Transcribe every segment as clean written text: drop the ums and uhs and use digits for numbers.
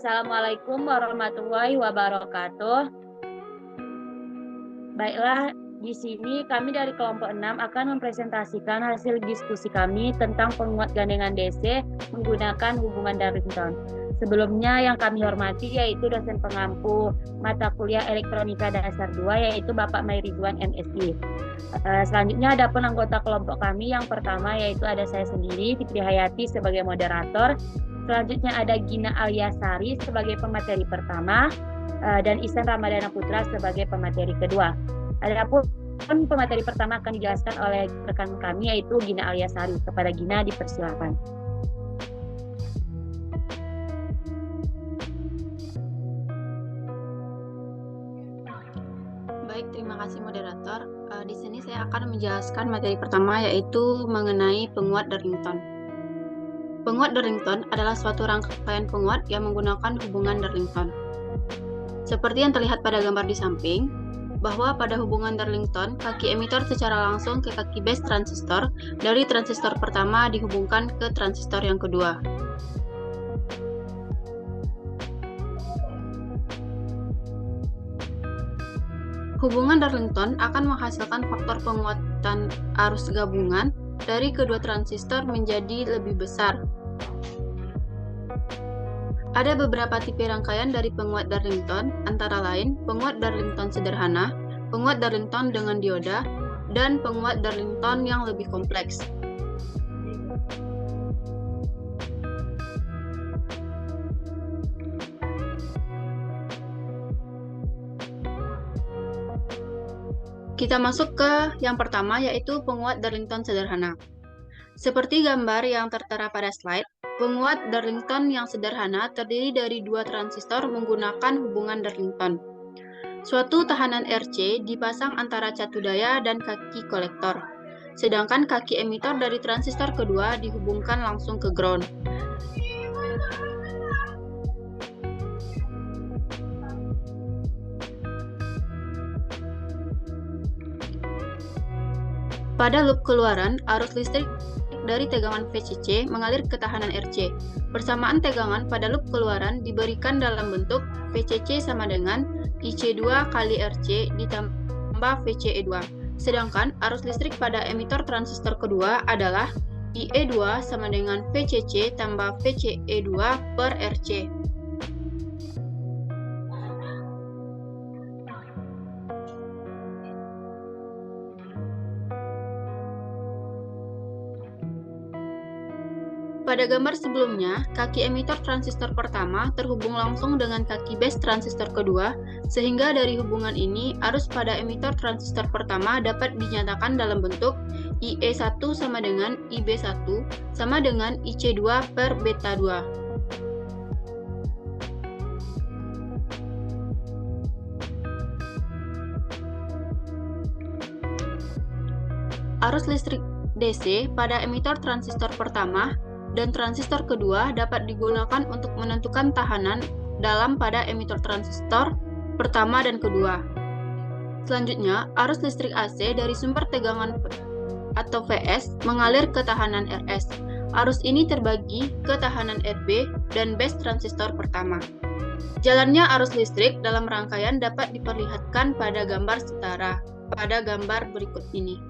Assalamualaikum warahmatullahi wabarakatuh. Baiklah, di sini kami dari kelompok 6 akan mempresentasikan hasil diskusi kami tentang penguat gandengan DC menggunakan hubungan Darwinson. Sebelumnya yang kami hormati yaitu dosen pengampu mata kuliah Elektronika Dasar 2 yaitu Bapak Mai Ridwan MSI. Selanjutnya ada pun anggota kelompok kami. Yang pertama yaitu ada saya sendiri, Fitri Hayati sebagai moderator. Selanjutnya ada Gina Aliasari sebagai pemateri pertama dan Ihsan Ramadana Putra sebagai pemateri kedua. Adapun pemateri pertama akan dijelaskan oleh rekan kami yaitu Gina Aliasari. Kepada Gina dipersilakan. Baik, terima kasih moderator. Di sini saya akan menjelaskan materi pertama yaitu mengenai penguat Darlington. Penguat Darlington adalah suatu rangkaian penguat yang menggunakan hubungan Darlington. Seperti yang terlihat pada gambar di samping, bahwa pada hubungan Darlington, kaki emitor secara langsung ke kaki base transistor dari transistor pertama dihubungkan ke transistor yang kedua. Hubungan Darlington akan menghasilkan faktor penguatan arus gabungan dari kedua transistor menjadi lebih besar. Ada beberapa tipe rangkaian dari penguat Darlington, antara lain penguat Darlington sederhana, penguat Darlington dengan dioda, dan penguat Darlington yang lebih kompleks. Kita masuk ke yang pertama yaitu penguat Darlington sederhana. Seperti gambar yang tertera pada slide, penguat Darlington yang sederhana terdiri dari dua transistor menggunakan hubungan Darlington. Suatu tahanan RC dipasang antara catu daya dan kaki kolektor, sedangkan kaki emitor dari transistor kedua dihubungkan langsung ke ground. Pada loop keluaran, arus listrik dari tegangan VCC mengalir ke tahanan RC. Persamaan tegangan pada loop keluaran diberikan dalam bentuk VCC sama dengan IC2 kali RC ditambah VCE2. Sedangkan arus listrik pada emitor transistor kedua adalah IE2 sama dengan VCC tambah VCE2 per RC. Pada gambar sebelumnya, kaki emitor transistor pertama terhubung langsung dengan kaki base transistor kedua, sehingga dari hubungan ini, arus pada emitor transistor pertama dapat dinyatakan dalam bentuk IE1 sama dengan IB1 sama dengan IC2 per beta 2. Arus listrik DC pada emitor transistor pertama dan transistor kedua dapat digunakan untuk menentukan tahanan dalam pada emitor transistor pertama dan kedua. Selanjutnya, arus listrik AC dari sumber tegangan atau VS mengalir ke tahanan RS. Arus ini terbagi ke tahanan RB dan base transistor pertama. Jalannya arus listrik dalam rangkaian dapat diperlihatkan pada gambar setara pada gambar berikut ini.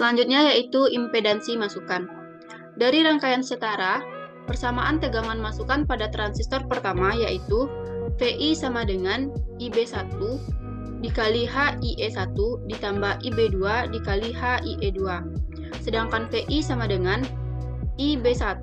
Selanjutnya yaitu impedansi masukan. Dari rangkaian setara, persamaan tegangan masukan pada transistor pertama yaitu VI sama dengan IB1 dikali HIE1 ditambah IB2 dikali HIE2. Sedangkan VI sama dengan IB1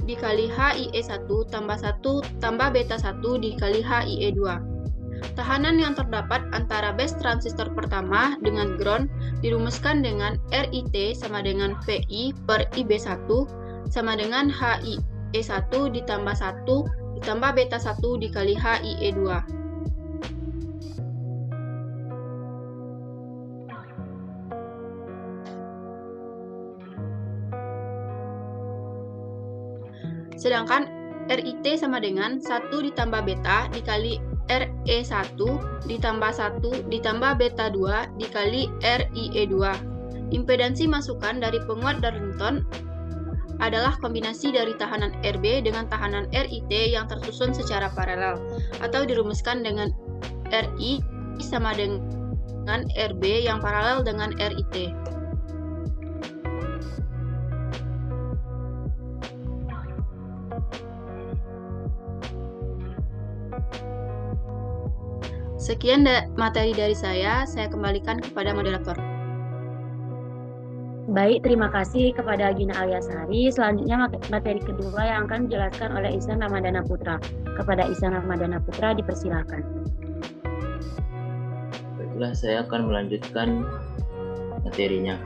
dikali HIE1 tambah 1 tambah beta 1 dikali HIE2. Tahanan yang terdapat antara base transistor pertama dengan ground dirumuskan dengan RIT sama dengan VI per IB1 sama dengan HIE1 ditambah 1 ditambah beta 1 dikali HIE2. Sedangkan RIT sama dengan 1 ditambah beta dikali RE1 ditambah 1 ditambah beta 2 dikali RIE2. Impedansi masukan dari penguat Darlington adalah kombinasi dari tahanan RB dengan tahanan RIT yang tersusun secara paralel, atau dirumuskan dengan RI sama dengan RB yang paralel dengan RIT. Sekian materi dari saya kembalikan kepada moderator. Baik, terima kasih kepada Gina Alyasari. Selanjutnya materi kedua yang akan dijelaskan oleh Ihsan Ramadana Putra. Kepada Ihsan Ramadana Putra dipersilakan. Baiklah, saya akan melanjutkan materinya.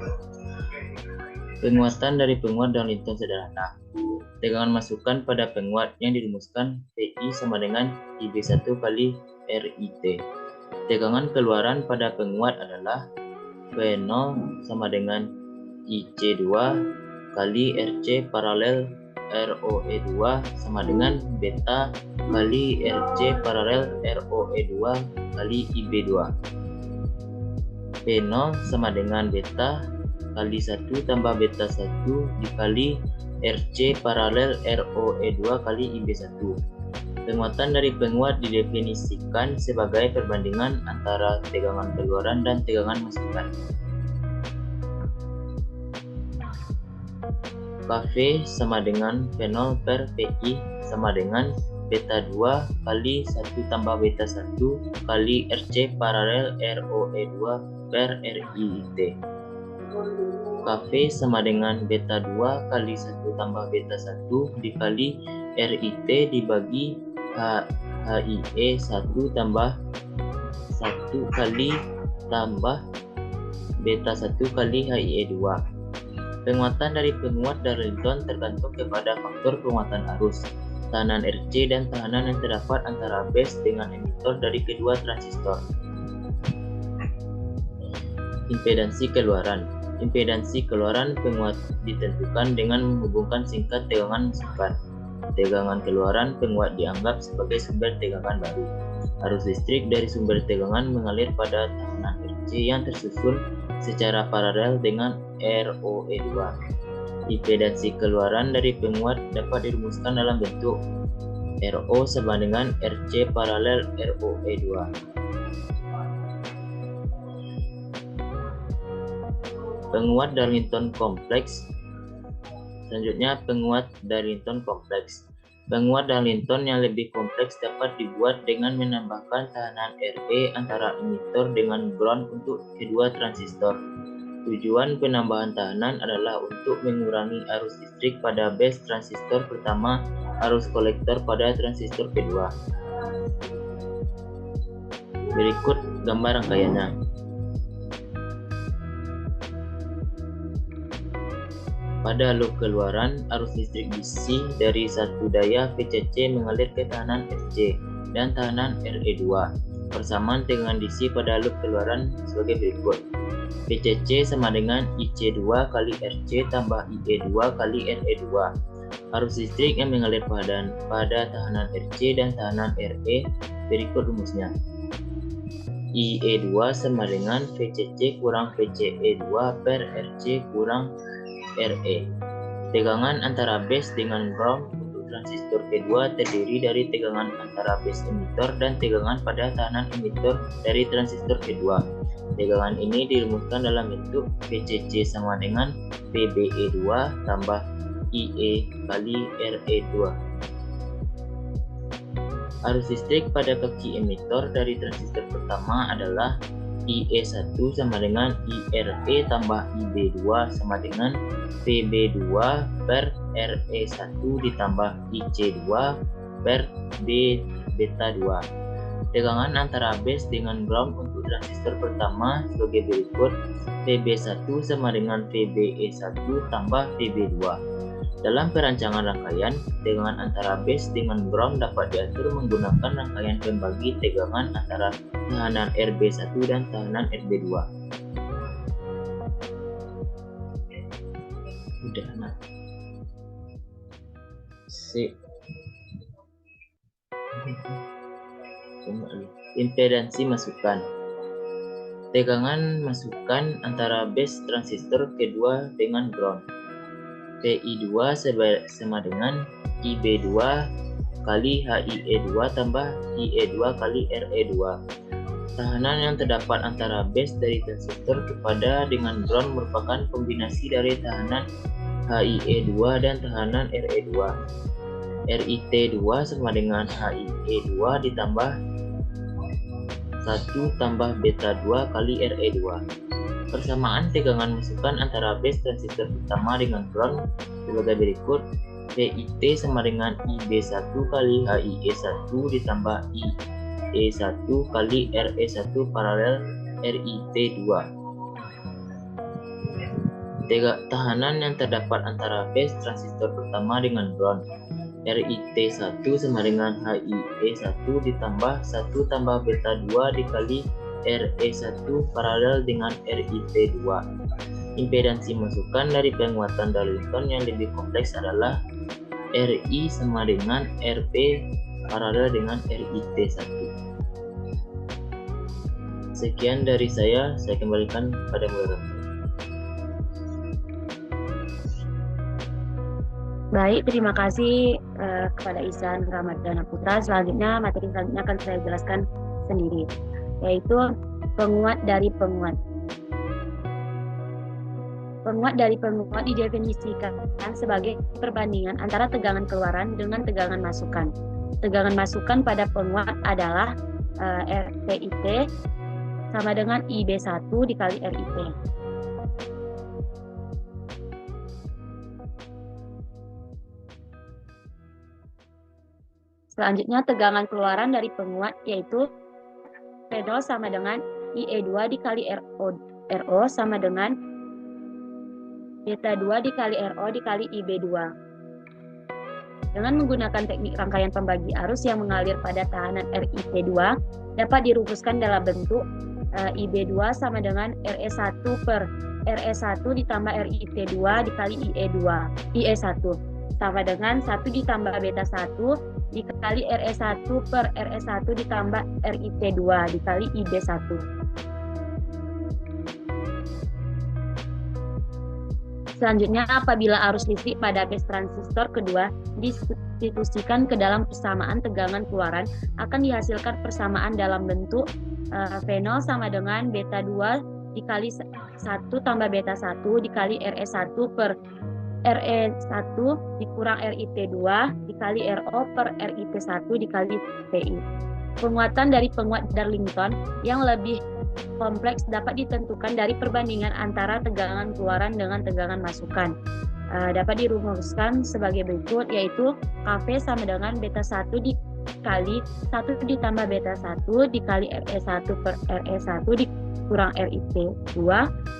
Penguatan dari penguat Darlington sederhana. Tegangan masukan pada penguat yang dirumuskan PI sama dengan IB1 kali RIT. Tegangan keluaran pada penguat adalah V0 sama dengan IC2 kali RC paralel ROE2 sama dengan beta kali RC paralel ROE2 kali IB2. P0 sama dengan beta kali 1 tambah beta 1 dikali RC paralel ROE2 kali IB1. Penguatan dari penguat didefinisikan sebagai perbandingan antara tegangan keluaran dan tegangan masukan. Kv sama dengan V0 per PI sama dengan beta 2 kali 1 tambah beta 1 kali RC paralel ROE2 per RIT. Kv sama dengan beta 2 kali 1 tambah beta 1 dikali RIT dibagi HIE 1 tambah 1 kali tambah beta 1 kali HIE 2. Penguatan dari penguat Darlington tergantung kepada faktor penguatan arus, tahanan RC, dan tahanan yang terdapat antara base dengan emitor dari kedua transistor. Impedansi keluaran. Impedansi keluaran penguat ditentukan dengan menghubungkan singkat tegangan masukan. Tegangan keluaran penguat dianggap sebagai sumber tegangan baru. Arus listrik dari sumber tegangan mengalir pada tahanan RC yang tersusun secara paralel dengan ROE2. Impedansi keluaran dari penguat dapat dirumuskan dalam bentuk RO sama dengan RC paralel ROE2. Penguat Darlington kompleks. Selanjutnya, penguat Darlington kompleks. Penguat Darlington yang lebih kompleks dapat dibuat dengan menambahkan tahanan RE antara emitor dengan ground untuk kedua transistor. Tujuan penambahan tahanan adalah untuk mengurangi arus listrik pada base transistor pertama, arus kolektor pada transistor kedua. Berikut gambar rangkaiannya. Pada loop keluaran, arus listrik DC dari satu daya VCC mengalir ke tahanan FC dan tahanan RE2. Persamaan tegangan DC pada loop keluaran sebagai berikut. VCC sama dengan IC2 kali RC tambah IE2 kali RE2. Arus listrik yang mengalir pada tahanan RC dan tahanan RE berikut rumusnya. IE2 sama dengan VCC kurang VCE2 per RC kurang RE. Tegangan antara base dengan ground untuk transistor kedua terdiri dari tegangan antara base emitor dan tegangan pada tahanan emitor dari transistor kedua. Tegangan ini dirumuskan dalam bentuk VCC sama dengan VBE2 tambah IE kali RE2. Arus listrik pada kaki emitor dari transistor pertama adalah IE1 sama dengan IRE tambah IB2 sama dengan VB2 per RE1 ditambah IC2 per B beta 2. Tegangan antara base dengan ground untuk transistor pertama sebagai berikut. VB1 sama dengan VBE1 tambah VB2. Dalam perancangan rangkaian, tegangan antara base dengan ground dapat diatur menggunakan rangkaian pembagi tegangan antara tahanan RB1 dan tahanan RB2. Udah, nah. Sip. Impedansi masukan. Tegangan masukan antara base transistor kedua dengan ground. PI2 sama dengan IB2 kali HIE2 tambah IE2 kali RE2. Tahanan yang terdapat antara base dari transistor kepada dengan ground merupakan kombinasi dari tahanan HIE2 dan tahanan RE2. RIT2 sama dengan HIE2 ditambah 1 tambah beta 2 kali RE2. Persamaan tegangan masukan antara base transistor pertama dengan ground sebagai berikut. PIT sama dengan IB1 kali HIE1 ditambah IE1 kali RE1 paralel RIT2. Tahanan yang terdapat antara base transistor pertama dengan ground. RIT1 sama dengan HIE1 ditambah 1 tambah beta 2 dikali RE1 paralel dengan RIT2. Impedansi masukan dari penguatan Darlington yang lebih kompleks adalah RI sama dengan RP paralel dengan RIT1. Sekian dari saya kembalikan pada moderator. Baik, terima kasih kepada Ihsan Ramadhana Putra. Selanjutnya, materi selanjutnya akan saya jelaskan sendiri, yaitu penguat dari penguat. Penguat dari penguat didefinisikan sebagai perbandingan antara tegangan keluaran dengan tegangan masukan. Tegangan masukan pada penguat adalah RPIT sama dengan IB1 dikali RIT. Selanjutnya, tegangan keluaran dari penguat yaitu P0 sama dengan IE2 dikali RO sama dengan beta 2 dikali RO dikali IB2. Dengan menggunakan teknik rangkaian pembagi arus yang mengalir pada tahanan RIT2 dapat dirumuskan dalam bentuk IB2 sama dengan RE1 per RE1 ditambah RIT2 dikali IE1 sama dengan 1 ditambah beta 1 dikali RE1 per RE1 ditambah RIT2 dikali IB1. Selanjutnya, apabila arus listrik pada base transistor kedua disubstitusikan ke dalam persamaan tegangan keluaran, akan dihasilkan persamaan dalam bentuk V0 sama dengan beta 2 dikali 1 tambah beta 1 dikali RE1 per RE1 dikurang RIT2 dikali RO per RIT1 dikali PI. Penguatan dari penguat Darlington yang lebih kompleks dapat ditentukan dari perbandingan antara tegangan keluaran dengan tegangan masukan. Dapat dirumuskan sebagai berikut, yaitu Kv sama dengan beta 1 dikali 1 ditambah beta 1 dikali RE1 per RE1 dikurang RIT2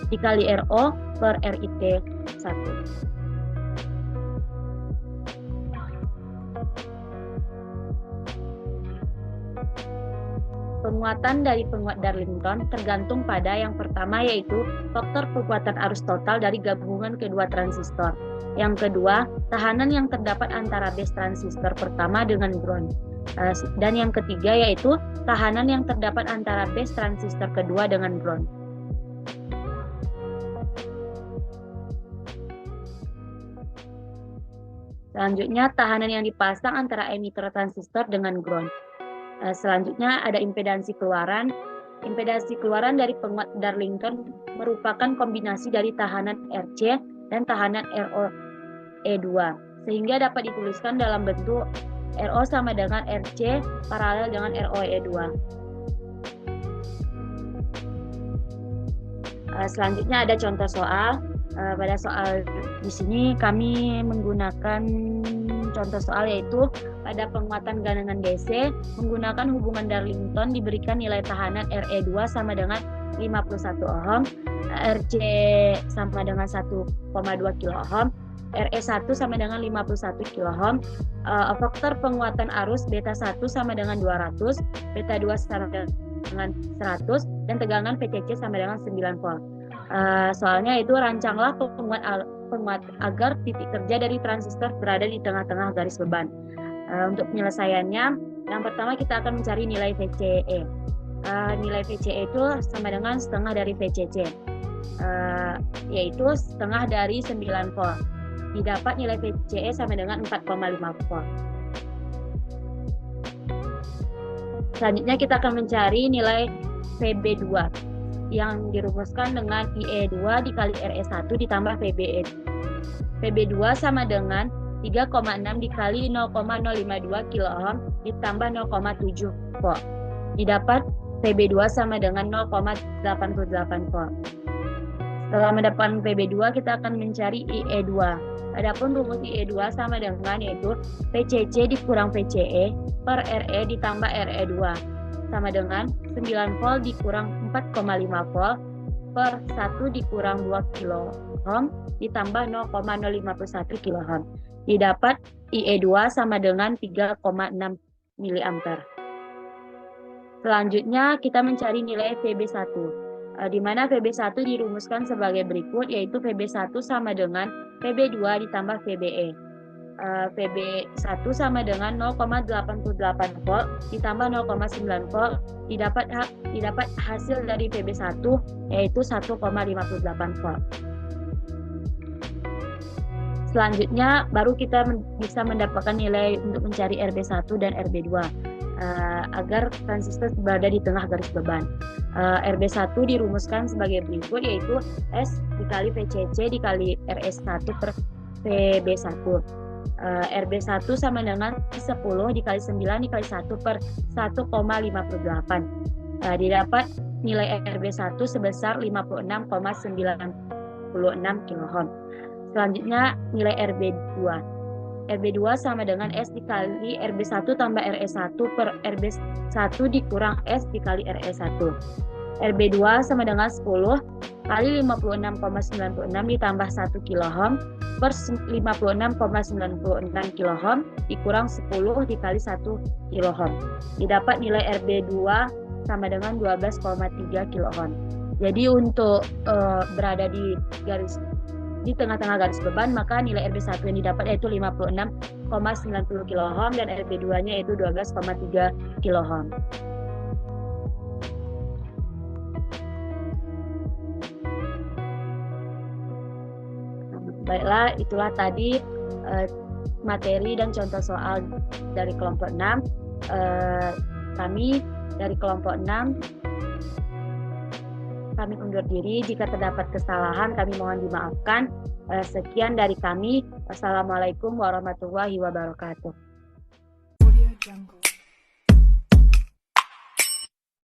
dikali RO per RIT1. Penguatan dari penguat Darlington tergantung pada yang pertama, yaitu faktor kekuatan arus total dari gabungan kedua transistor. Yang kedua, tahanan yang terdapat antara base transistor pertama dengan ground. Dan yang ketiga, yaitu tahanan yang terdapat antara base transistor kedua dengan ground. Selanjutnya, tahanan yang dipasang antara emitter transistor dengan ground. Selanjutnya ada impedansi keluaran. Impedansi keluaran dari penguat Darlington merupakan kombinasi dari tahanan RC dan tahanan ROE2, sehingga dapat dituliskan dalam bentuk RO sama dengan RC paralel dengan ROE2. Selanjutnya ada contoh soal. Pada soal di sini kami menggunakan contoh soal, yaitu pada penguatan gandengan DC menggunakan hubungan Darlington diberikan nilai tahanan RE2 sama dengan 51 ohm, RC sama dengan 1,2 kilo-ohm, RE1 sama dengan 51 kilo-ohm, faktor penguatan arus beta 1 sama dengan 200, beta 2 sama dengan 100, dan tegangan VCC sama dengan 9 volt. Soalnya itu rancanglah penguat agar titik kerja dari transistor berada di tengah-tengah garis beban. Untuk penyelesaiannya, Yang pertama kita akan mencari nilai VCE. Nilai VCE itu sama dengan setengah dari VCC, yaitu setengah dari 9 volt. Didapat nilai VCE sama dengan 4,5 volt. Selanjutnya kita akan mencari nilai VB2 yang dirumuskan dengan IE2 dikali RE1 ditambah VBE. VB2 sama dengan 3,6 dikali 0,052 kilo ditambah 0,7 volt. Didapat VB2 sama dengan 0,88 volt. Setelah mendapatkan VB2, kita akan mencari IE2. Adapun rumus IE2 sama dengan yaitu VCC dikurang VCE per RE ditambah RE2 sama dengan 9 volt dikurang 4,5 volt per 1 dikurang 2 kilo ohm ditambah 0,051 kilo ohm. Didapat IE2 sama dengan 3,6 mA. Selanjutnya kita mencari nilai VB1, di mana VB1 dirumuskan sebagai berikut, yaitu VB1 sama dengan VB2 ditambah VBE. VB1 sama dengan 0,88 volt ditambah 0,9 volt. Didapat hasil dari VB1 yaitu 1,58 volt. Selanjutnya baru kita bisa mendapatkan nilai untuk mencari RB1 dan RB2 agar transistor berada di tengah garis beban. RB1 dirumuskan sebagai berikut, yaitu S dikali VCC dikali RE1 per VB1. RB1 sama dengan 10 dikali 9 dikali 1 per 1,58. Didapat nilai RB1 sebesar 56,96 kilo. Selanjutnya nilai RB2. RB2 sama dengan S dikali RB1 tambah RE1 per RB1 dikurang S dikali RE1. RB2 sama dengan 10 kali 56,96 ditambah 1 kilo per 56,96 kilo dikurang 10 dikali 1 kilo. Didapat nilai RB2 sama dengan 12,3 kilo. Jadi untuk berada di tengah-tengah garis beban, maka nilai RB1 yang didapat yaitu 56,90 kilo dan RB2-nya yaitu 12,3 kilo. Baiklah, itulah tadi materi dan contoh soal dari kelompok 6. Kami dari kelompok 6 kami undur diri. Jika terdapat kesalahan, kami mohon dimaafkan. Sekian dari kami. Wassalamualaikum warahmatullahi wabarakatuh.